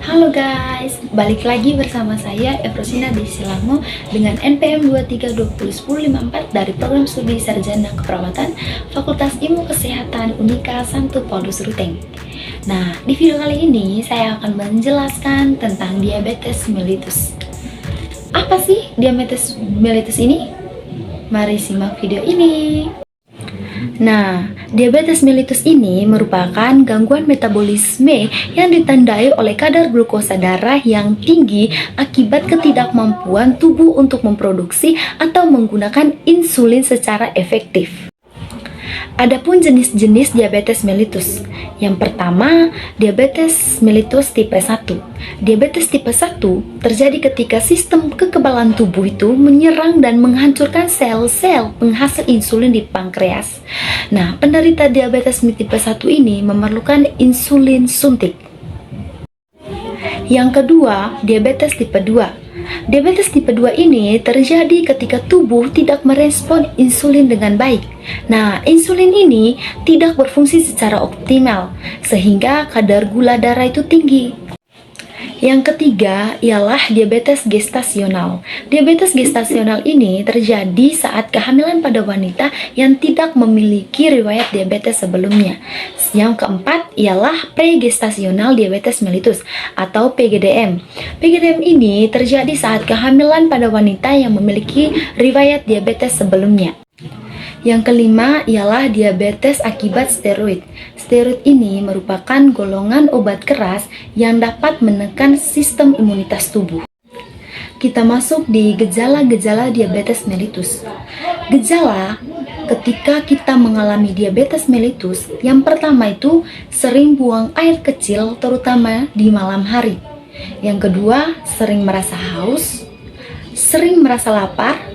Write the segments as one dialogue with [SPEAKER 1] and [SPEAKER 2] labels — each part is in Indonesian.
[SPEAKER 1] Halo guys, balik lagi bersama saya Efrosina Desilango dengan NPM 23201054 dari Program Studi Sarjana Keperawatan Fakultas Ilmu Kesehatan Unika Santo Paulus Ruteng. Nah, di video kali ini saya akan menjelaskan tentang diabetes mellitus. Apa sih diabetes mellitus ini? Mari simak video ini. Nah, diabetes mellitus ini merupakan gangguan metabolisme yang ditandai oleh kadar glukosa darah yang tinggi akibat ketidakmampuan tubuh untuk memproduksi atau menggunakan insulin secara efektif. Adapun jenis-jenis diabetes mellitus. Yang pertama, diabetes mellitus tipe 1. Diabetes tipe 1 terjadi ketika sistem kekebalan tubuh itu menyerang dan menghancurkan sel-sel penghasil insulin di pankreas. Nah, penderita diabetes tipe 1 ini memerlukan insulin suntik. Yang kedua, diabetes tipe 2. Diabetes tipe 2 ini terjadi ketika tubuh tidak merespon insulin dengan baik. Nah, insulin ini tidak berfungsi secara optimal, sehingga kadar gula darah itu tinggi. Yang ketiga ialah diabetes gestasional. Diabetes gestasional ini terjadi saat kehamilan pada wanita yang tidak memiliki riwayat diabetes sebelumnya. Yang keempat ialah pregestasional diabetes mellitus atau PGDM. PGDM ini terjadi saat kehamilan pada wanita yang memiliki riwayat diabetes sebelumnya. Yang kelima ialah diabetes akibat steroid. Steroid ini merupakan golongan obat keras yang dapat menekan sistem imunitas tubuh. Kita masuk di gejala-gejala diabetes mellitus. Gejala ketika kita mengalami diabetes mellitus, yang pertama itu sering buang air kecil terutama di malam hari. Yang kedua, sering merasa haus, sering merasa lapar,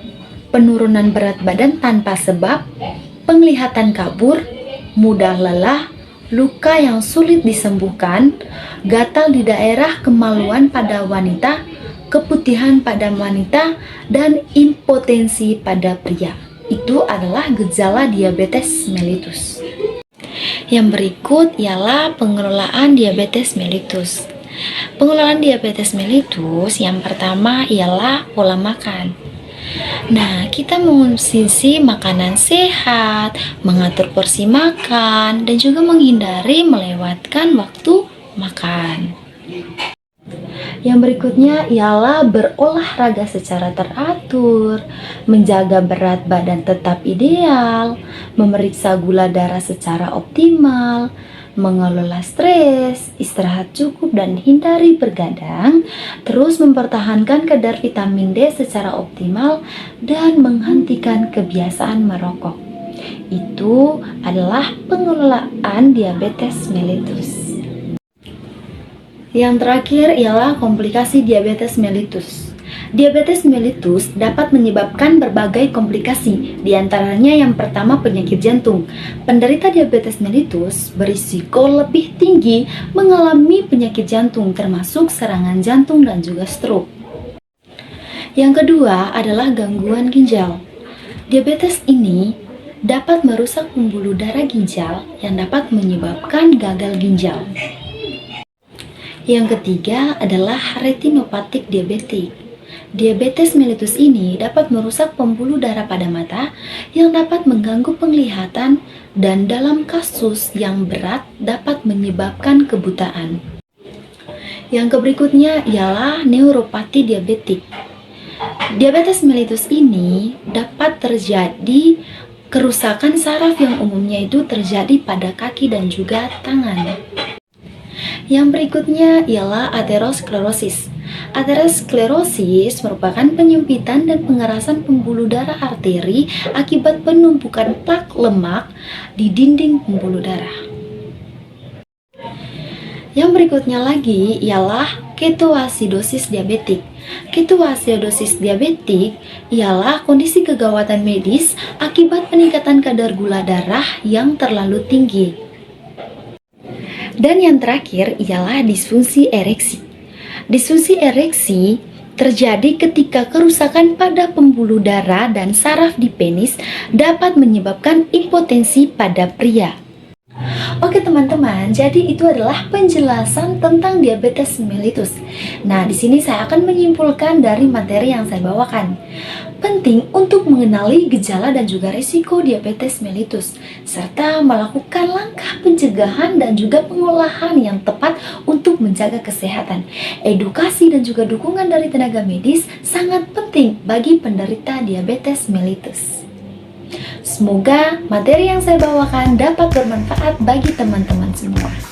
[SPEAKER 1] penurunan berat badan tanpa sebab, penglihatan kabur, mudah lelah, luka yang sulit disembuhkan, gatal di daerah kemaluan pada wanita, keputihan pada wanita, dan impotensi pada pria. Itu adalah gejala diabetes mellitus. Yang berikut ialah pengelolaan diabetes mellitus. Pengelolaan diabetes mellitus yang pertama ialah pola makan. Nah, kita mengonsumsi makanan sehat, mengatur porsi makan, dan juga menghindari melewatkan waktu makan. Yang berikutnya ialah berolahraga secara teratur, menjaga berat badan tetap ideal, memeriksa gula darah secara optimal, mengelola stres, istirahat cukup dan hindari bergadang, terus mempertahankan kadar vitamin D secara optimal, dan menghentikan kebiasaan merokok. Itu adalah pengelolaan diabetes mellitus. Yang terakhir ialah komplikasi diabetes mellitus. Diabetes mellitus dapat menyebabkan berbagai komplikasi, di antaranya yang pertama penyakit jantung. Penderita diabetes mellitus berisiko lebih tinggi mengalami penyakit jantung termasuk serangan jantung dan juga stroke. Yang kedua adalah gangguan ginjal. Diabetes ini dapat merusak pembuluh darah ginjal yang dapat menyebabkan gagal ginjal. Yang ketiga adalah retinopatik diabetik. Diabetes mellitus ini dapat merusak pembuluh darah pada mata yang dapat mengganggu penglihatan dan dalam kasus yang berat dapat menyebabkan kebutaan. Yang berikutnya ialah neuropati diabetik. Diabetes mellitus ini dapat terjadi kerusakan saraf yang umumnya itu terjadi pada kaki dan juga tangan. Yang berikutnya ialah aterosklerosis. Aterosklerosis merupakan penyempitan dan pengerasan pembuluh darah arteri akibat penumpukan plak lemak di dinding pembuluh darah. Yang berikutnya lagi ialah ketoasidosis diabetik. Ketoasidosis diabetik ialah kondisi kegawatan medis akibat peningkatan kadar gula darah yang terlalu tinggi. Dan yang terakhir ialah disfungsi ereksi. Disfungsi ereksi terjadi ketika kerusakan pada pembuluh darah dan saraf di penis dapat menyebabkan impotensi pada pria. Oke teman-teman, jadi itu adalah penjelasan tentang diabetes mellitus. Nah, di sini saya akan menyimpulkan dari materi yang saya bawakan. Penting untuk mengenali gejala dan juga risiko diabetes mellitus, serta melakukan langkah pencegahan dan juga pengolahan yang tepat untuk menjaga kesehatan. Edukasi dan juga dukungan dari tenaga medis sangat penting bagi penderita diabetes mellitus. Semoga materi yang saya bawakan dapat bermanfaat bagi teman-teman semua.